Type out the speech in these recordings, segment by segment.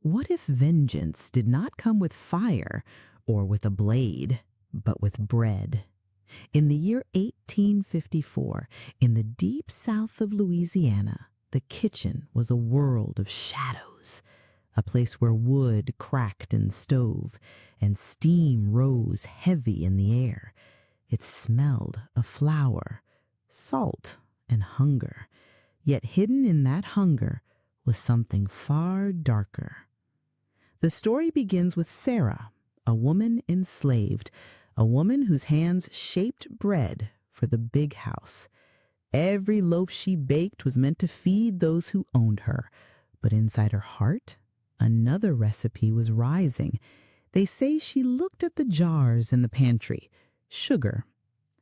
What if vengeance did not come with fire or with a blade, but with bread? In the year 1854, in the deep south of Louisiana, the kitchen was a world of shadows, a place where wood cracked in the stove and steam rose heavy in the air. It smelled of flour, salt, and hunger. Yet hidden in that hunger was something far darker. The story begins with Sarah, a woman enslaved, a woman whose hands shaped bread for the big house. Every loaf she baked was meant to feed those who owned her, but inside her heart, another recipe was rising. They say she looked at the jars in the pantry: sugar,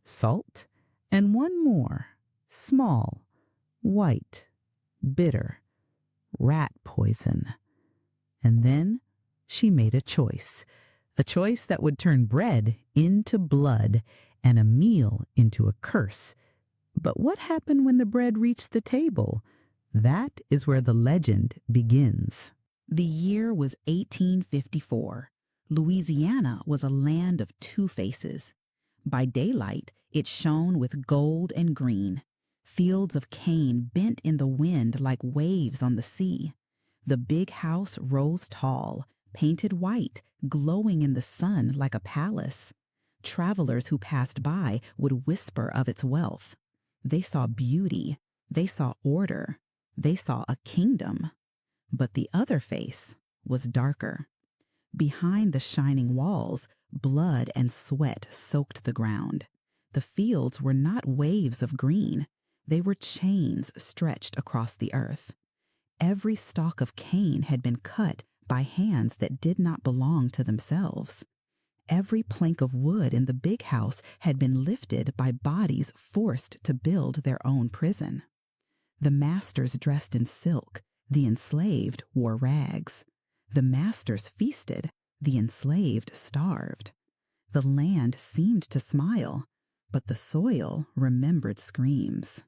salt, and one more, small, white, bitter, rat poison. And then she made a choice that would turn bread into blood and a meal into a curse. But what happened when the bread reached the table? That is where the legend begins. The year was 1854. Louisiana was a land of two faces. By daylight, it shone with gold and green. Fields of cane bent in the wind like waves on the sea. The big house rose tall, painted white, glowing in the sun like a palace. Travelers who passed by would whisper of its wealth. They saw beauty, they saw order, they saw a kingdom. But the other face was darker. Behind the shining walls, blood and sweat soaked the ground. The fields were not waves of green. They were chains stretched across the earth. Every stalk of cane had been cut by hands that did not belong to themselves. Every plank of wood in the big house had been lifted by bodies forced to build their own prison. The masters dressed in silk, the enslaved wore rags. The masters feasted, the enslaved starved. The land seemed to smile, but the soil remembered screams.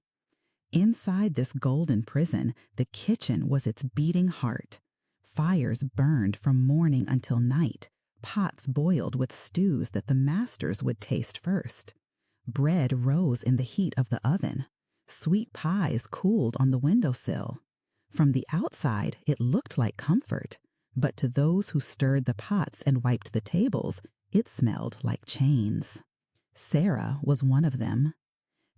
Inside this golden prison, the kitchen was its beating heart. Fires burned from morning until night. Pots boiled with stews that the masters would taste first. Bread rose in the heat of the oven. Sweet pies cooled on the windowsill. From the outside, it looked like comfort, but to those who stirred the pots and wiped the tables, it smelled like chains. Sarah was one of them.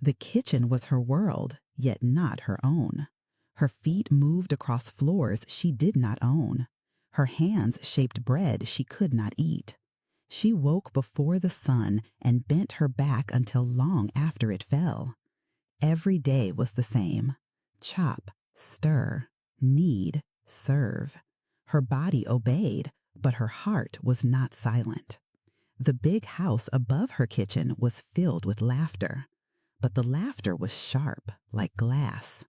The kitchen was her world, yet not her own. Her feet moved across floors she did not own. Her hands shaped bread she could not eat. She woke before the sun and bent her back until long after it fell. Every day was the same: chop, stir, knead, serve. Her body obeyed, but her heart was not silent. The big house above her kitchen was filled with laughter, but the laughter was sharp like glass.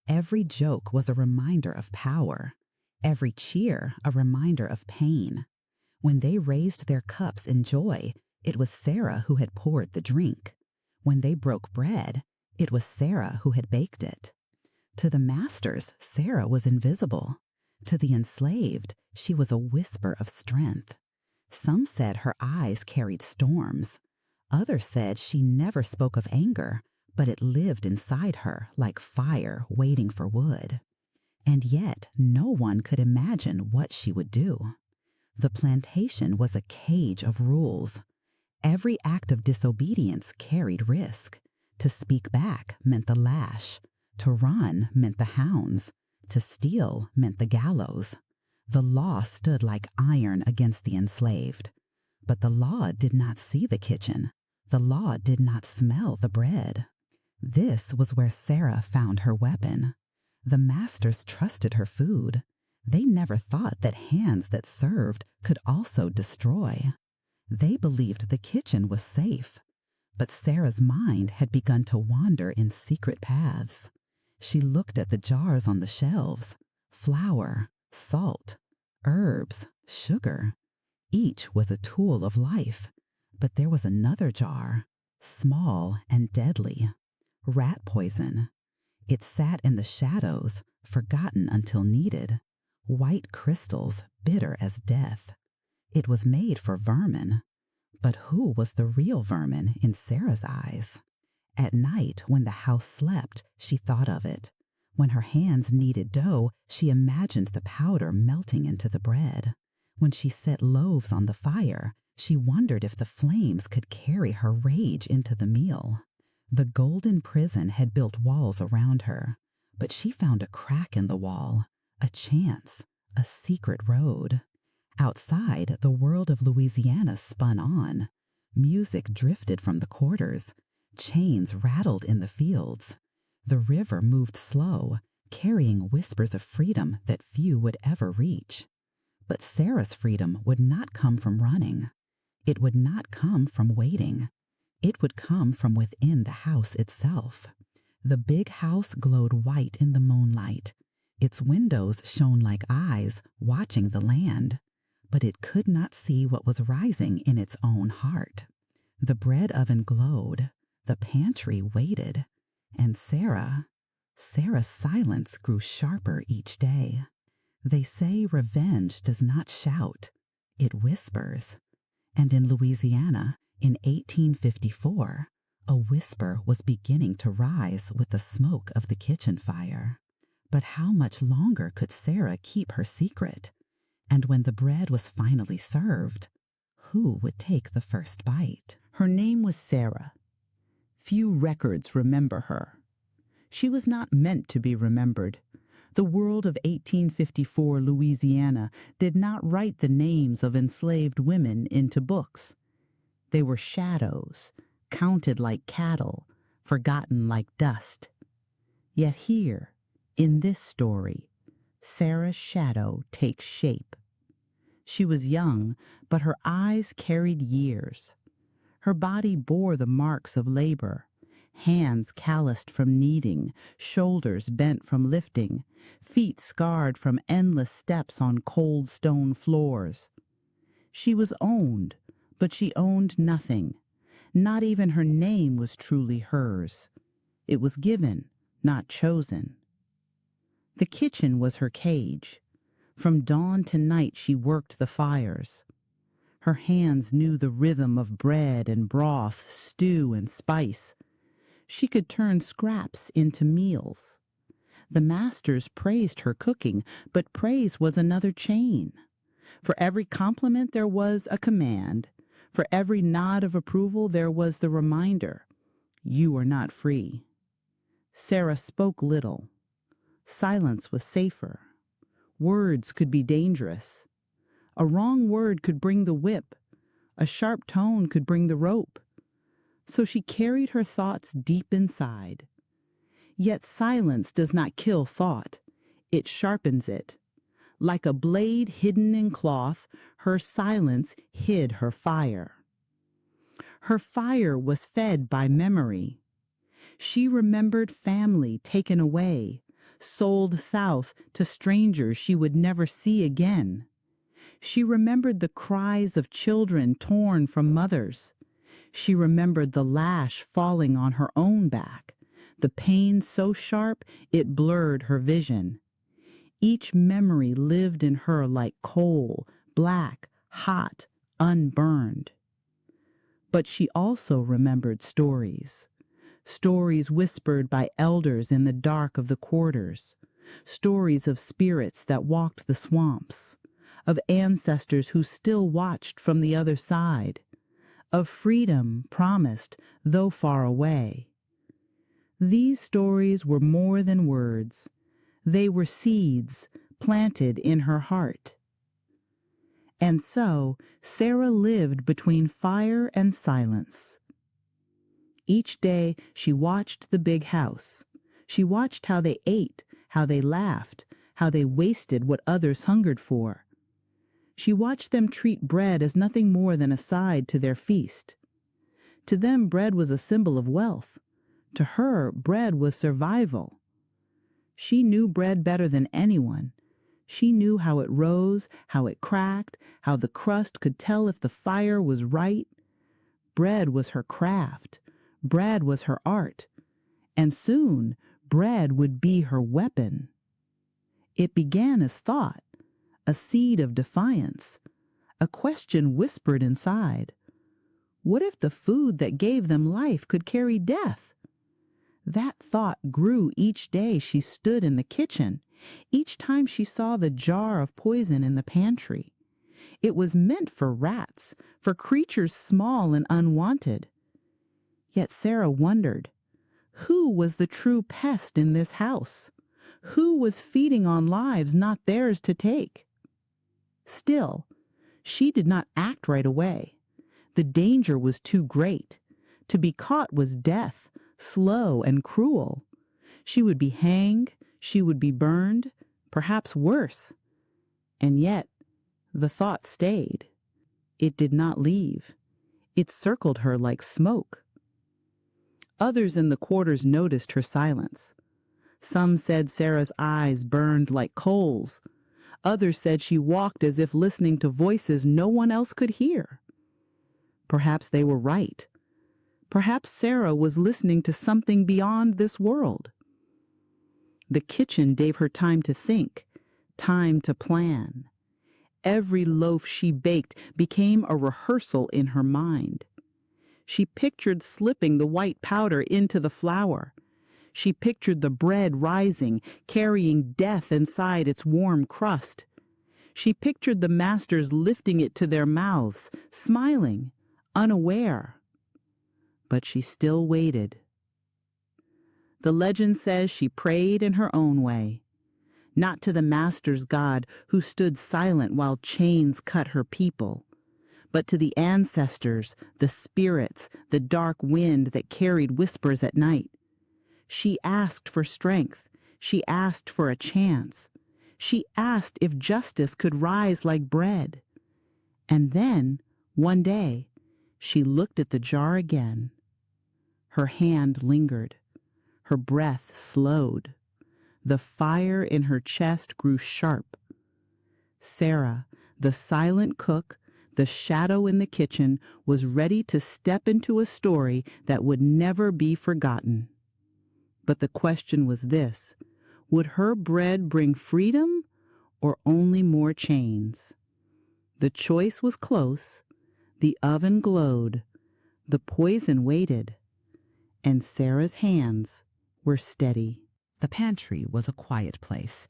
Every joke was a reminder of power, every cheer a reminder of pain. When they raised their cups in joy, it was Sarah who had poured the drink. When they broke bread, it was Sarah who had baked it. To the masters, Sarah was invisible. To the enslaved, she was a whisper of strength. Some said her eyes carried storms. Others said she never spoke of anger, but it lived inside her like fire waiting for wood. And yet no one could imagine what she would do. The plantation was a cage of rules. Every act of disobedience carried risk. To speak back meant the lash. To run meant the hounds. To steal meant the gallows. The law stood like iron against the enslaved. But the law did not see the kitchen. The law did not smell the bread. This was where Sarah found her weapon. The masters trusted her food. They never thought that hands that served could also destroy. They believed the kitchen was safe. But Sarah's mind had begun to wander in secret paths. She looked at the jars on the shelves: flour, salt, herbs, sugar. Each was a tool of life. But there was another jar, small and deadly: rat poison. It sat in the shadows, forgotten until needed. white crystals bitter as death. It was made for vermin. But who was the real vermin in Sarah's eyes? At night, when the house slept, she thought of it. When her hands kneaded dough, she imagined the powder melting into the bread. When she set loaves on the fire, she wondered if the flames could carry her rage into the meal. The golden prison had built walls around her, but she found a crack in the wall, a chance, a secret road. Outside, the world of Louisiana spun on. Music drifted from the quarters. Chains rattled in the fields. The river moved slow, carrying whispers of freedom that few would ever reach. But Sarah's freedom would not come from running. It would not come from waiting. It would come from within the house itself. The big house glowed white in the moonlight. Its windows shone like eyes watching the land. But it could not see what was rising in its own heart. The bread oven glowed, the pantry waited, and Sarah's silence grew sharper each day. They say revenge does not shout, it whispers. And in Louisiana, in 1854, a whisper was beginning to rise with the smoke of the kitchen fire. But how much longer could Sarah keep her secret? And when the bread was finally served, who would take the first bite? Her name was Sarah. Few records remember her. She was not meant to be remembered. The world of 1854 Louisiana did not write the names of enslaved women into books. They were shadows, counted like cattle, forgotten like dust. Yet here, in this story, Sarah's shadow takes shape. She was young, but her eyes carried years. Her body bore the marks of labor, hands calloused from kneading, shoulders bent from lifting, feet scarred from endless steps on cold stone floors. She was owned, but she owned nothing. Not even her name was truly hers. It was given, not chosen. The kitchen was her cage. From dawn to night she worked the fires. Her hands knew the rhythm of bread and broth, stew and spice. She could turn scraps into meals. The masters praised her cooking, but praise was another chain. For every compliment there was a command. For every nod of approval there was the reminder, you are not free. Sarah spoke little. Silence was safer. Words could be dangerous. A wrong word could bring the whip. A sharp tone could bring the rope. So she carried her thoughts deep inside. Yet silence does not kill thought. It sharpens it. Like a blade hidden in cloth, her silence hid her fire. Her fire was fed by memory. She remembered family taken away, sold south to strangers she would never see again. She remembered the cries of children torn from mothers. She remembered the lash falling on her own back, the pain so sharp it blurred her vision. Each memory lived in her like coal, black, hot, unburned. But she also remembered stories. Stories whispered by elders in the dark of the quarters, stories of spirits that walked the swamps, of ancestors who still watched from the other side, of freedom promised though far away. These stories were more than words. They were seeds planted in her heart. And so Sarah lived between fire and silence. Each day she watched the big house. She watched how they ate, how they laughed, how they wasted what others hungered for. She watched them treat bread as nothing more than a side to their feast. To them, bread was a symbol of wealth. To her, bread was survival. She knew bread better than anyone. She knew how it rose, how it cracked, how the crust could tell if the fire was right. Bread was her craft. Bread was her art. And soon, bread would be her weapon. It began as thought, a seed of defiance. A question whispered inside. What if the food that gave them life could carry death? That thought grew each day she stood in the kitchen, each time she saw the jar of poison in the pantry. It was meant for rats, for creatures small and unwanted. Yet Sarah wondered, who was the true pest in this house? Who was feeding on lives not theirs to take? Still, she did not act right away. The danger was too great. To be caught was death, slow and cruel. She would be hanged, she would be burned, perhaps worse. And yet, the thought stayed. It did not leave. It circled her like smoke. Others in the quarters noticed her silence. Some said Sarah's eyes burned like coals. Others said she walked as if listening to voices no one else could hear. Perhaps they were right. Perhaps Sarah was listening to something beyond this world. The kitchen gave her time to think, time to plan. Every loaf she baked became a rehearsal in her mind. She pictured slipping the white powder into the flour. She pictured the bread rising, carrying death inside its warm crust. She pictured the masters lifting it to their mouths, smiling, unaware. But she still waited. The legend says she prayed in her own way, not to the master's God who stood silent while chains cut her people, but to the ancestors, the spirits, the dark wind that carried whispers at night. She asked for strength. She asked for a chance. She asked if justice could rise like bread. And then, one day, she looked at the jar again. Her hand lingered. Her breath slowed. The fire in her chest grew sharp. Sarah, the silent cook, the shadow in the kitchen, was ready to step into a story that would never be forgotten. But the question was this: would her bread bring freedom or only more chains? The choice was close. The oven glowed. The poison waited. And Sarah's hands were steady. The pantry was a quiet place.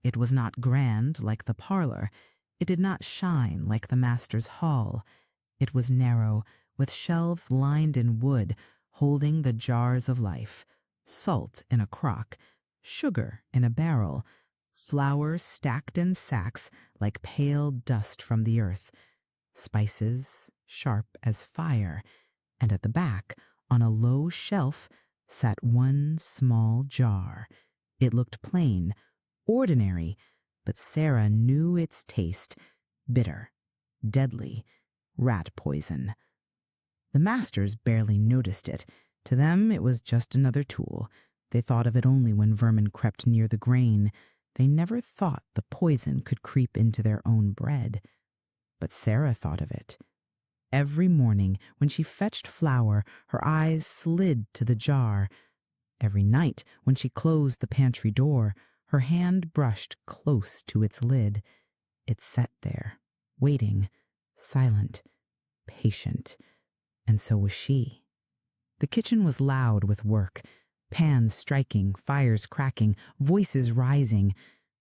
It was not grand like the parlor. It did not shine like the master's hall. It was narrow, with shelves lined in wood, holding the jars of life, salt in a crock, sugar in a barrel, flour stacked in sacks like pale dust from the earth, spices sharp as fire, and at the back, on a low shelf, sat one small jar. It looked plain, ordinary, but Sarah knew its taste: bitter, deadly, rat poison. The masters barely noticed it. To them it was just another tool. They thought of it only when vermin crept near the grain. They never thought the poison could creep into their own bread. But Sarah thought of it. Every morning when she fetched flour, her eyes slid to the jar. Every night when she closed the pantry door, her hand brushed close to its lid. It sat there, waiting, silent, patient, and so was she. The kitchen was loud with work, pans striking, fires cracking, voices rising,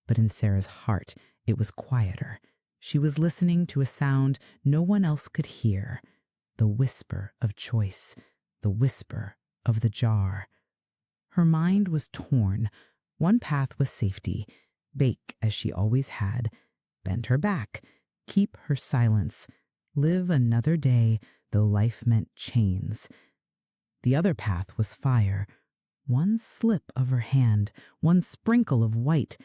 but in Sarah's heart it was quieter. She was listening to a sound no one else could hear, the whisper of choice, the whisper of the jar. Her mind was torn. One path was safety: bake as she always had, bend her back, keep her silence, live another day though life meant chains. The other path was fire. One slip of her hand, one sprinkle of white,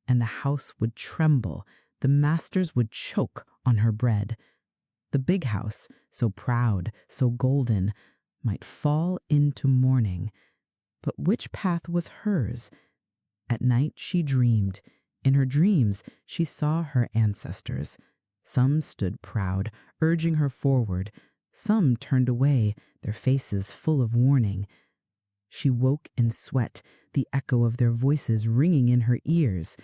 and the house would tremble. The masters would choke on her bread. The big house, so proud, so golden, might fall into mourning. But which path was hers? At night she dreamed. In her dreams she saw her ancestors. Some stood proud, urging her forward. Some turned away, their faces full of warning. She woke in sweat, the echo of their voices ringing in her ears.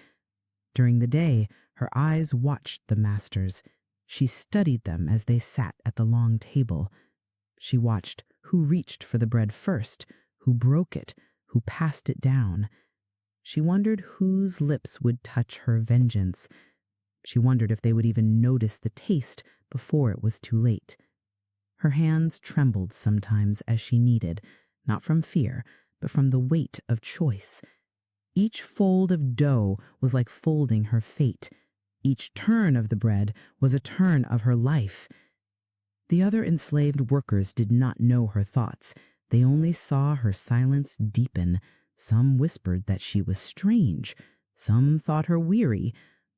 During the day, Her eyes watched the masters. She studied them as they sat at the long table. She watched who reached for the bread first, who broke it, who passed it down. She wondered whose lips would touch her vengeance. She wondered if they would even notice the taste before it was too late. Her hands trembled sometimes as she kneaded, not from fear, but from the weight of choice. Each fold of dough was like folding her fate. Each turn of the bread was a turn of her life. The other enslaved workers did not know her thoughts. They only saw her silence deepen. Some whispered that she was strange. Some thought her weary.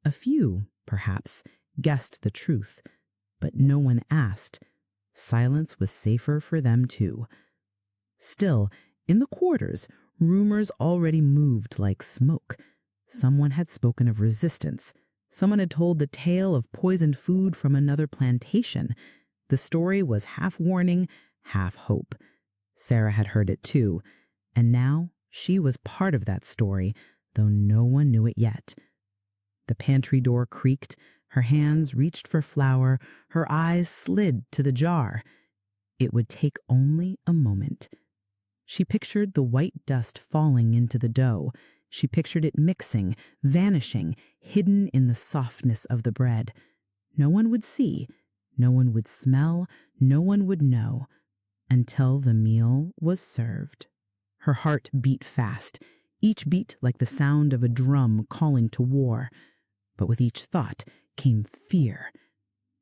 A few, perhaps, guessed the truth. But no one asked. Silence was safer for them too. Still, in the quarters, rumors already moved like smoke. Someone had spoken of resistance. Someone had told the tale of poisoned food from another plantation. The story was half warning, half hope. Sarah had heard it too, and now she was part of that story, though no one knew it yet. The pantry door creaked, her hands reached for flour, her eyes slid to the jar. It would take only a moment. She pictured the white dust falling into the dough. She pictured it mixing, vanishing, hidden in the softness of the bread. No one would see, no one would smell, no one would know, until the meal was served. Her heart beat fast, each beat like the sound of a drum calling to war. But with each thought came fear.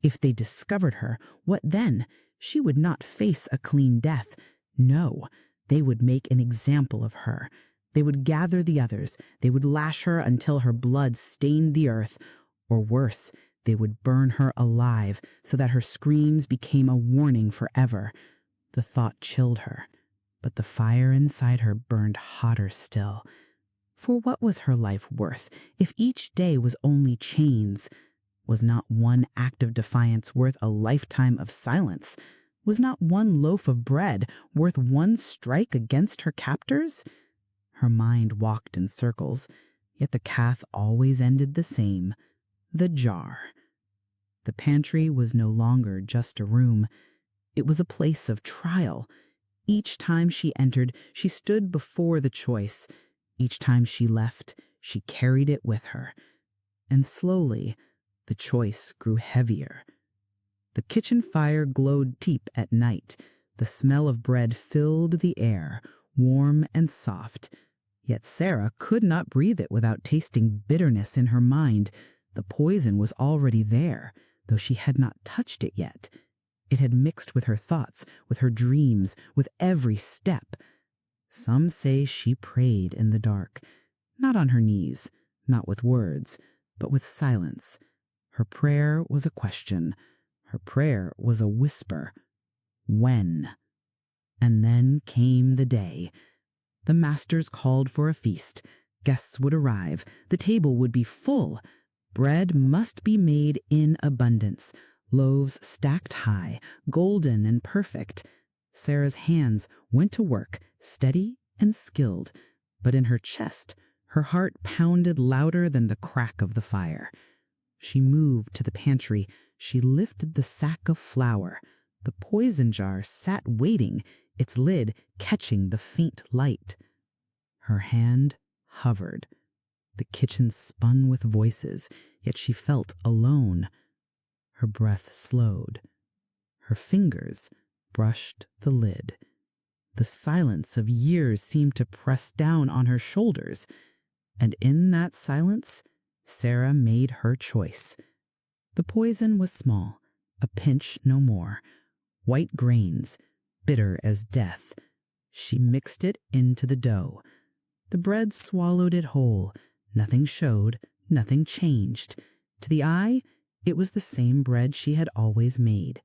If they discovered her, what then? She would not face a clean death. No, they would make an example of her. They would gather the others. They would lash her until her blood stained the earth. Or worse, they would burn her alive so that her screams became a warning forever. The thought chilled her, but the fire inside her burned hotter still. For what was her life worth if each day was only chains? Was not one act of defiance worth a lifetime of silence? Was not one loaf of bread worth one strike against her captors? Her mind walked in circles, yet the path always ended the same: the jar. The pantry was no longer just a room. It was a place of trial. Each time she entered, she stood before the choice. Each time she left, she carried it with her. And slowly, the choice grew heavier. The kitchen fire glowed deep at night. The smell of bread filled the air, warm and soft. Yet Sarah could not breathe it without tasting bitterness in her mind. The poison was already there, though she had not touched it yet. It had mixed with her thoughts, with her dreams, with every step. Some say she prayed in the dark, not on her knees, not with words, but with silence. Her prayer was a question. Her prayer was a whisper. When? And then came the day. The masters called for a feast. Guests would arrive. The table would be full. Bread must be made in abundance. Loaves stacked high, golden and perfect. Sarah's hands went to work, steady and skilled, but in her chest, her heart pounded louder than the crack of the fire. She moved to the pantry. She lifted the sack of flour. The poison jar sat waiting, its lid catching the faint light. Her hand hovered. The kitchen spun with voices, yet she felt alone. Her breath slowed. Her fingers brushed the lid. The silence of years seemed to press down on her shoulders, and in that silence, Sarah made her choice. The poison was small, a pinch no more. White grains, bitter as death. She mixed it into the dough. The bread swallowed it whole. Nothing showed, nothing changed. To the eye, it was the same bread she had always made.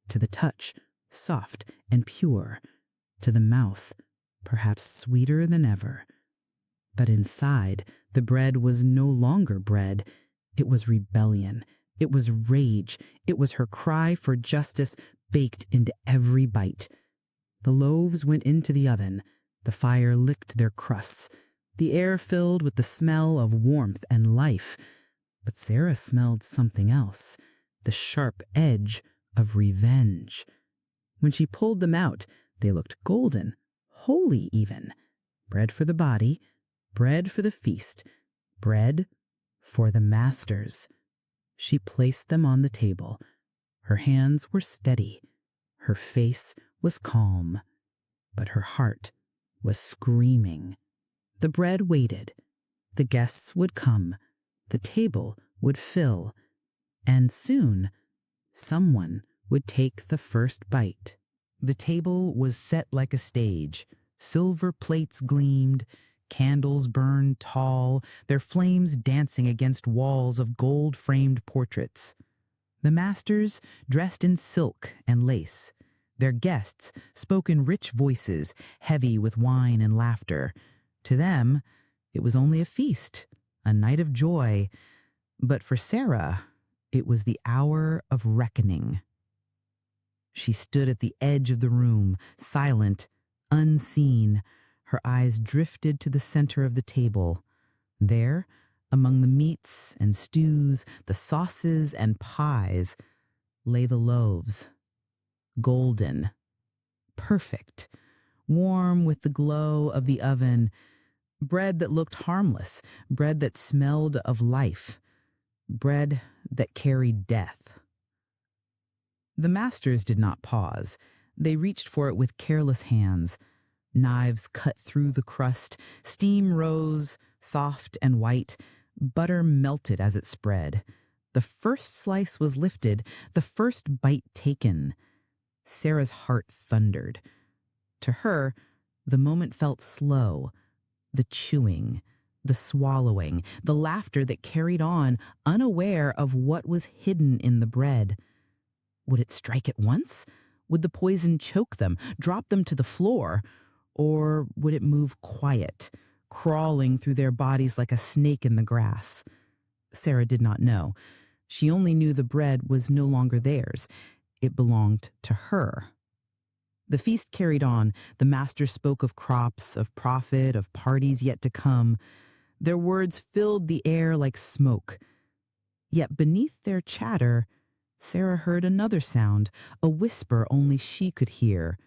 To the touch, soft and pure. To the mouth, perhaps sweeter than ever. But inside, the bread was no longer bread. It was rebellion. It was rage. It was her cry for justice baked into every bite. The loaves went into the oven. The fire licked their crusts. The air filled with the smell of warmth and life. But Sarah smelled something else, the sharp edge of revenge. When she pulled them out, they looked golden, holy even. Bread for the body, bread for the feast, bread for the masters. She placed them on the table. Her hands were steady. Her face was calm. But her heart was screaming. The bread waited. The guests would come. The table would fill. And soon, someone would take the first bite. The table was set like a stage. Silver plates gleamed. Candles burned tall, their flames dancing against walls of gold-framed portraits. The masters dressed in silk and lace. Their guests spoke in rich voices, heavy with wine and laughter. To them, it was only a feast, a night of joy. But for Sarah, it was the hour of reckoning. She stood at the edge of the room, silent, unseen. Her eyes drifted to the center of the table. There, among the meats and stews, the sauces and pies, lay the loaves. Golden, perfect, warm with the glow of the oven, bread that looked harmless, bread that smelled of life, bread that carried death. The masters did not pause. They reached for it with careless hands. Knives cut through the crust, steam rose, soft and white, butter melted as it spread. The first slice was lifted, the first bite taken. Sarah's heart thundered. To her, the moment felt slow. The chewing, the swallowing, the laughter that carried on, unaware of what was hidden in the bread. Would it strike at once? Would the poison choke them, drop them to the floor? Or would it move quiet, crawling through their bodies like a snake in the grass? Sarah did not know. She only knew the bread was no longer theirs. It belonged to her. The feast carried on. The master spoke of crops, of profit, of parties yet to come. Their words filled the air like smoke. Yet beneath their chatter, Sarah heard another sound, a whisper only she could hear.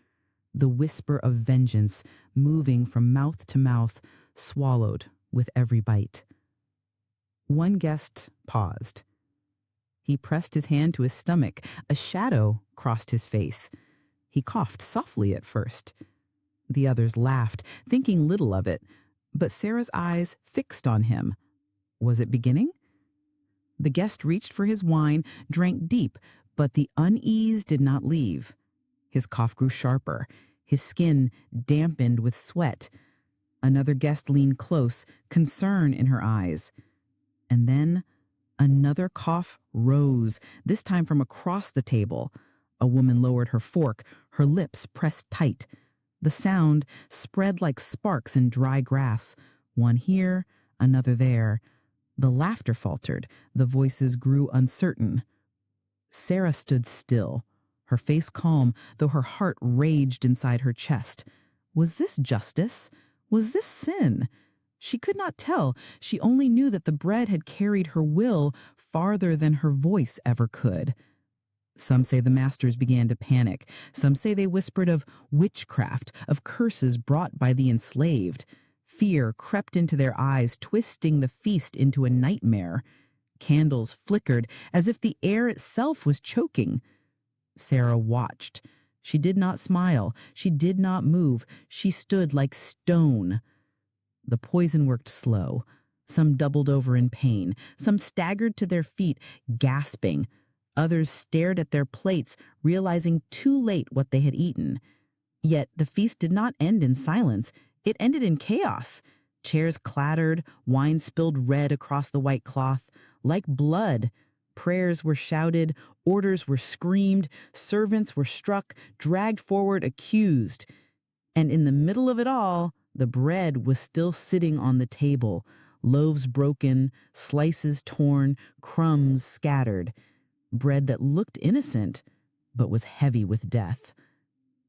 The whisper of vengeance moving from mouth to mouth, swallowed with every bite. One guest paused. He pressed his hand to his stomach. A shadow crossed his face. He coughed softly at first. The others laughed, thinking little of it, but Sarah's eyes fixed on him. Was it beginning? The guest reached for his wine, drank deep, but the unease did not leave. His cough grew sharper, his skin dampened with sweat. Another guest leaned close, concern in her eyes. And then another cough rose, this time from across the table. A woman lowered her fork, her lips pressed tight. The sound spread like sparks in dry grass, one here, another there. The laughter faltered, the voices grew uncertain. Sarah stood still, her face calm, though her heart raged inside her chest. Was this justice? Was this sin? She could not tell. She only knew that the bread had carried her will farther than her voice ever could. Some say the masters began to panic. Some say they whispered of witchcraft, of curses brought by the enslaved. Fear crept into their eyes, twisting the feast into a nightmare. Candles flickered as if the air itself was choking. Sarah watched. She did not smile. She did not move. She stood like stone. The poison worked slow. Some doubled over in pain. Some staggered to their feet, gasping. Others stared at their plates, realizing too late what they had eaten. Yet the feast did not end in silence. It ended in chaos. Chairs clattered, wine spilled red across the white cloth. Like blood, prayers were shouted, orders were screamed, servants were struck, dragged forward, accused. And in the middle of it all, the bread was still sitting on the table, loaves broken, slices torn, crumbs scattered. Bread that looked innocent, but was heavy with death.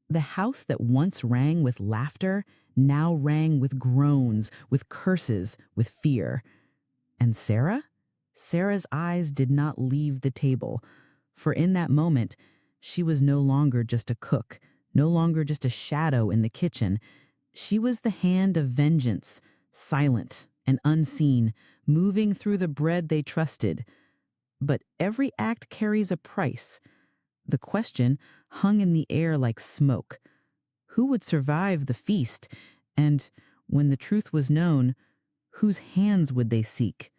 The house that once rang with laughter now rang with groans, with curses, with fear. And Sarah? Sarah's eyes did not leave the table, for in that moment, she was no longer just a cook, no longer just a shadow in the kitchen. She was the hand of vengeance, silent and unseen, moving through the bread they trusted. But every act carries a price. The question hung in the air like smoke. Who would survive the feast? And when the truth was known, whose hands would they seek?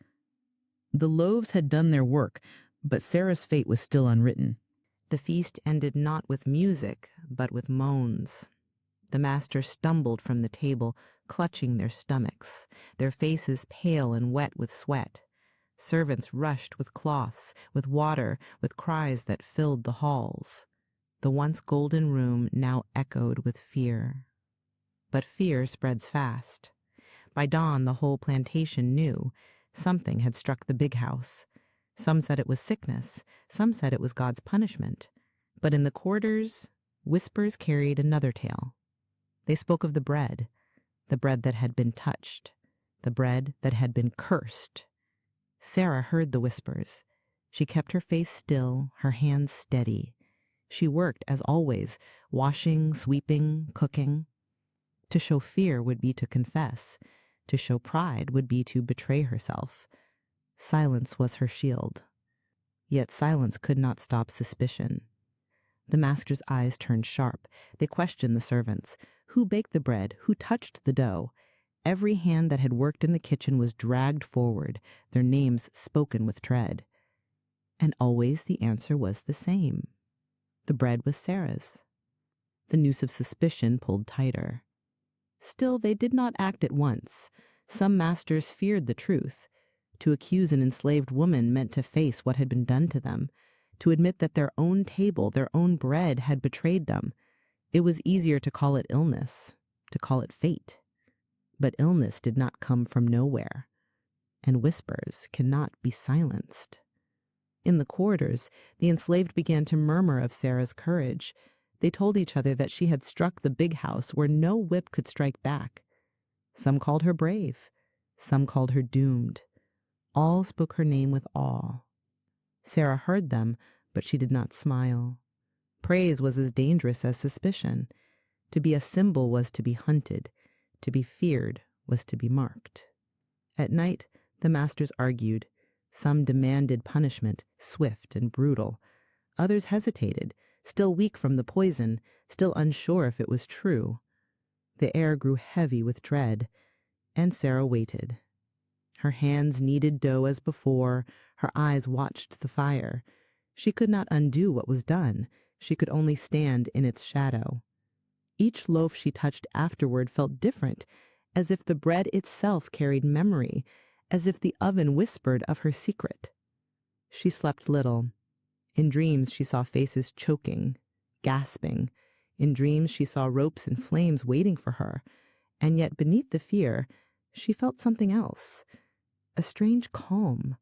The loaves had done their work, but Sarah's fate was still unwritten. The feast ended not with music, but with moans. The masters stumbled from the table, clutching their stomachs, their faces pale and wet with sweat. Servants rushed with cloths, with water, with cries that filled the halls. The once golden room now echoed with fear. But fear spreads fast. By dawn, the whole plantation knew something had struck the big house. Some said it was sickness, some said it was God's punishment. But in the quarters, whispers carried another tale. They spoke of the bread that had been touched, the bread that had been cursed. Sarah heard the whispers. She kept her face still, her hands steady. She worked, as always, washing, sweeping, cooking. To show fear would be to confess. To show pride would be to betray herself. Silence was her shield. Yet silence could not stop suspicion. The master's eyes turned sharp. They questioned the servants. Who baked the bread? Who touched the dough? Every hand that had worked in the kitchen was dragged forward, their names spoken with dread. And always the answer was the same. The bread was Sarah's. The noose of suspicion pulled tighter. Still, they did not act at once. Some masters feared the truth. To accuse an enslaved woman meant to face what had been done to them, to admit that their own table, their own bread had betrayed them. It was easier to call it illness, to call it fate. But illness did not come from nowhere, and whispers cannot be silenced. In the quarters, the enslaved began to murmur of Sarah's courage. They told each other that she had struck the big house where no whip could strike back. Some called her brave, some called her doomed. All spoke her name with awe. Sarah heard them, but she did not smile. Praise was as dangerous as suspicion. To be a symbol was to be hunted. To be feared was to be marked. At night, the masters argued. Some demanded punishment, swift and brutal. Others hesitated, still weak from the poison, still unsure if it was true. The air grew heavy with dread, and Sarah waited. Her hands kneaded dough as before, her eyes watched the fire. She could not undo what was done. She could only stand in its shadow. Each loaf she touched afterward felt different, as if the bread itself carried memory, as if the oven whispered of her secret. She slept little. In dreams she saw faces choking, gasping. In dreams she saw ropes and flames waiting for her, and yet beneath the fear, she felt something else, a strange calm.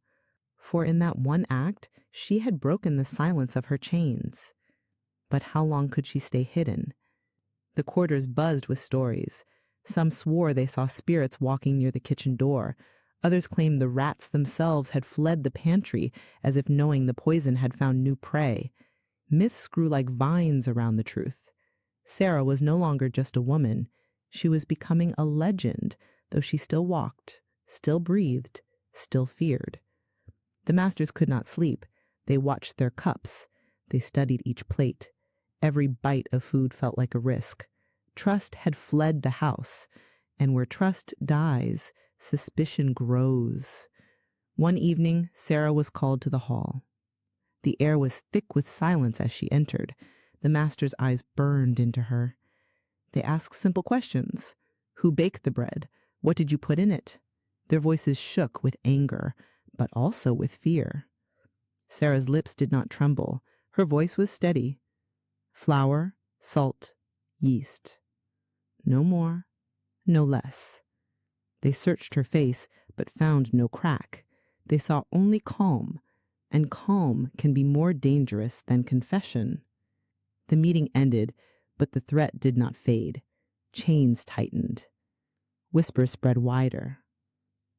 For in that one act, she had broken the silence of her chains. But how long could she stay hidden? The quarters buzzed with stories. Some swore they saw spirits walking near the kitchen door. Others claimed the rats themselves had fled the pantry, as if knowing the poison had found new prey. Myths grew like vines around the truth. Sarah was no longer just a woman. She was becoming a legend, though she still walked, still breathed, still feared. The masters could not sleep. They watched their cups. They studied each plate. Every bite of food felt like a risk. Trust had fled the house, and where trust dies, suspicion grows. One evening, Sarah was called to the hall. The air was thick with silence as she entered. The master's eyes burned into her. They asked simple questions. Who baked the bread? What did you put in it? Their voices shook with anger, but also with fear. Sarah's lips did not tremble. Her voice was steady. Flour, salt, yeast. No more, no less. They searched her face, but found no crack. They saw only calm, and calm can be more dangerous than confession. The meeting ended, but the threat did not fade. Chains tightened. Whispers spread wider.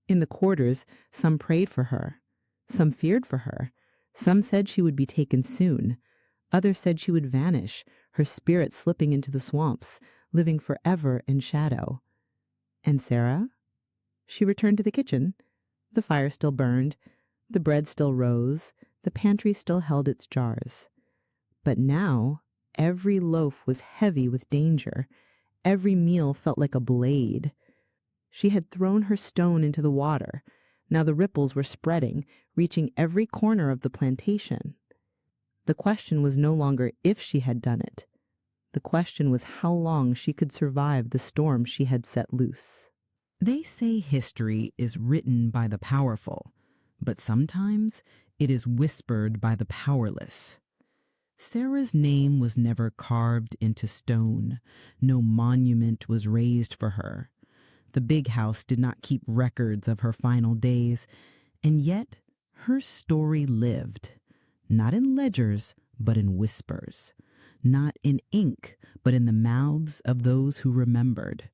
In the quarters, some prayed for her. Some feared for her. Some said she would be taken soon. Others said she would vanish, her spirit slipping into the swamps, living forever in shadow. And Sarah? She returned to the kitchen. The fire still burned. The bread still rose. The pantry still held its jars. But now, every loaf was heavy with danger. Every meal felt like a blade. She had thrown her stone into the water. Now the ripples were spreading, reaching every corner of the plantation. The question was no longer if she had done it. The question was how long she could survive the storm she had set loose. They say history is written by the powerful, but sometimes it is whispered by the powerless. Sarah's name was never carved into stone. No monument was raised for her. The big house did not keep records of her final days, and yet her story lived, not in ledgers, but in whispers, not in ink, but in the mouths of those who remembered.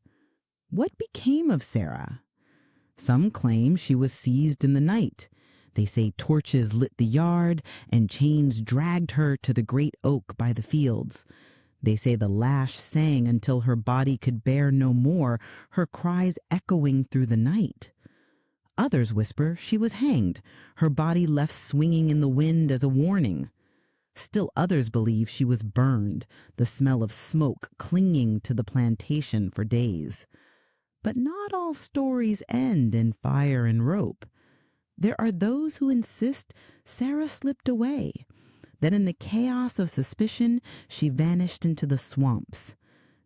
What became of Sarah? Some claim she was seized in the night. They say torches lit the yard and chains dragged her to the great oak by the fields. They say the lash sang until her body could bear no more, her cries echoing through the night. Others whisper she was hanged, her body left swinging in the wind as a warning. Still others believe she was burned, the smell of smoke clinging to the plantation for days. But not all stories end in fire and rope. There are those who insist Sarah slipped away, that in the chaos of suspicion she vanished into the swamps.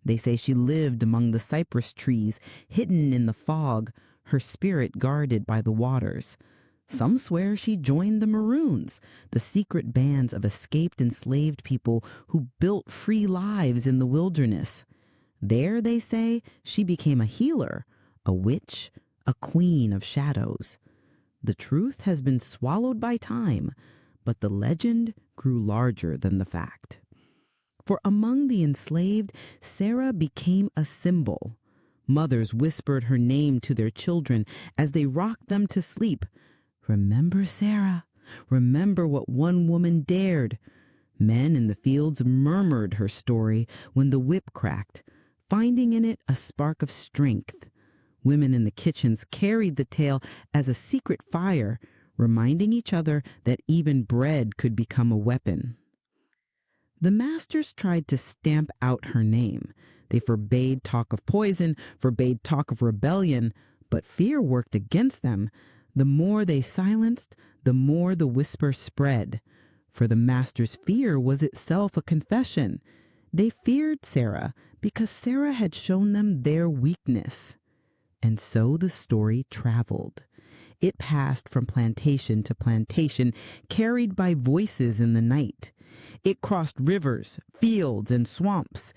They say she lived among the cypress trees, hidden in the fog, her spirit guarded by the waters. Some swear she joined the Maroons, the secret bands of escaped enslaved people who built free lives in the wilderness. There, they say, she became a healer, a witch, a queen of shadows. The truth has been swallowed by time, but the legend grew larger than the fact. For among the enslaved, Sarah became a symbol. Mothers whispered her name to their children as they rocked them to sleep. Remember Sarah. Remember what one woman dared. Men in the fields murmured her story when the whip cracked, finding in it a spark of strength. Women in the kitchens carried the tale as a secret fire, reminding each other that even bread could become a weapon. The masters tried to stamp out her name. They forbade talk of poison, forbade talk of rebellion, but fear worked against them. The more they silenced, the more the whisper spread. For the masters' fear was itself a confession. They feared Sarah because Sarah had shown them their weakness. And so the story traveled. It passed from plantation to plantation, carried by voices in the night. It crossed rivers, fields, and swamps.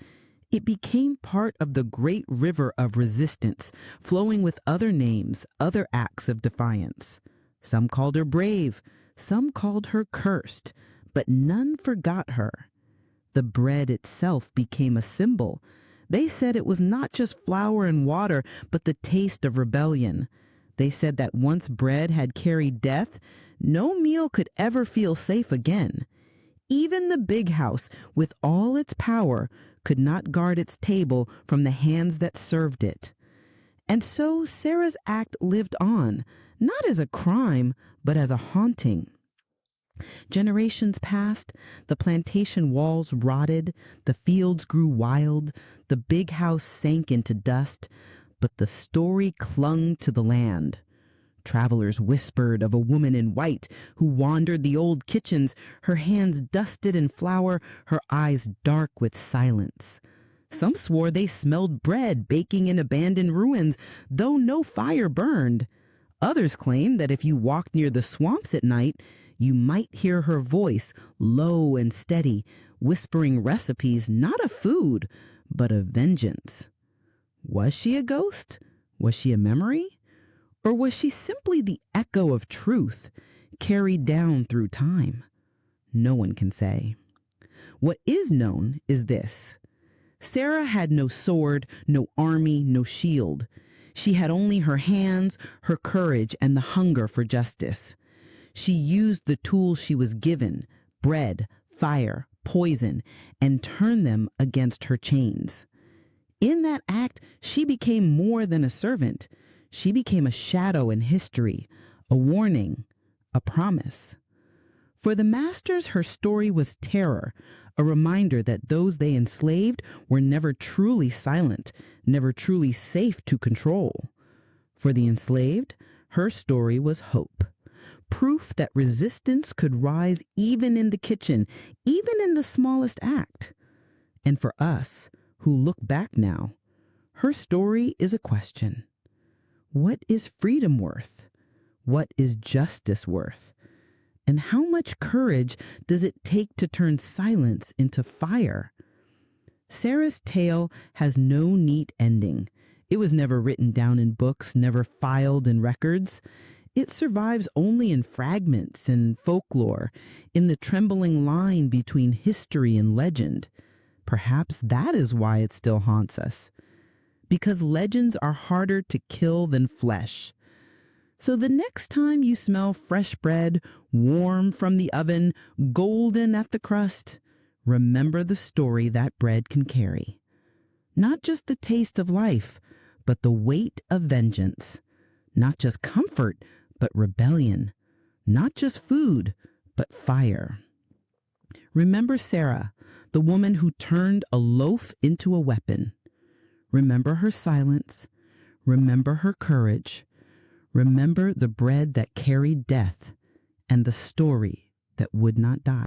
It became part of the great river of resistance, flowing with other names, other acts of defiance. Some called her brave, some called her cursed, but none forgot her. The bread itself became a symbol. They said it was not just flour and water, but the taste of rebellion. They said that once bread had carried death, no meal could ever feel safe again. Even the big house, with all its power, could not guard its table from the hands that served it. And so Sarah's act lived on, not as a crime, but as a haunting. Generations passed, the plantation walls rotted, the fields grew wild, the big house sank into dust, but the story clung to the land. Travelers whispered of a woman in white who wandered the old kitchens, her hands dusted in flour, her eyes dark with silence. Some swore they smelled bread baking in abandoned ruins, though no fire burned. Others claimed that if you walked near the swamps at night, you might hear her voice, low and steady, whispering recipes not of food, but of vengeance. Was she a ghost? Was she a memory? Or was she simply the echo of truth, carried down through time? No one can say. What is known is this. Sarah had no sword, no army, no shield. She had only her hands, her courage, and the hunger for justice. She used the tools she was given, bread, fire, poison, and turned them against her chains. In that act, she became more than a servant. She became a shadow in history, a warning, a promise. For the masters, her story was terror, a reminder that those they enslaved were never truly silent, never truly safe to control. For the enslaved, her story was hope, proof that resistance could rise even in the kitchen, even in the smallest act. And for us, who look back now, her story is a question. What is freedom worth? What is justice worth? And how much courage does it take to turn silence into fire? Sarah's tale has no neat ending. It was never written down in books, never filed in records. It survives only in fragments and folklore, in the trembling line between history and legend. Perhaps that is why it still haunts us. Because legends are harder to kill than flesh. So the next time you smell fresh bread, warm from the oven, golden at the crust, remember the story that bread can carry. Not just the taste of life, but the weight of vengeance. Not just comfort, but rebellion. Not just food, but fire. Remember Sarah, the woman who turned a loaf into a weapon. Remember her silence. Remember her courage. Remember the bread that carried death and the story that would not die.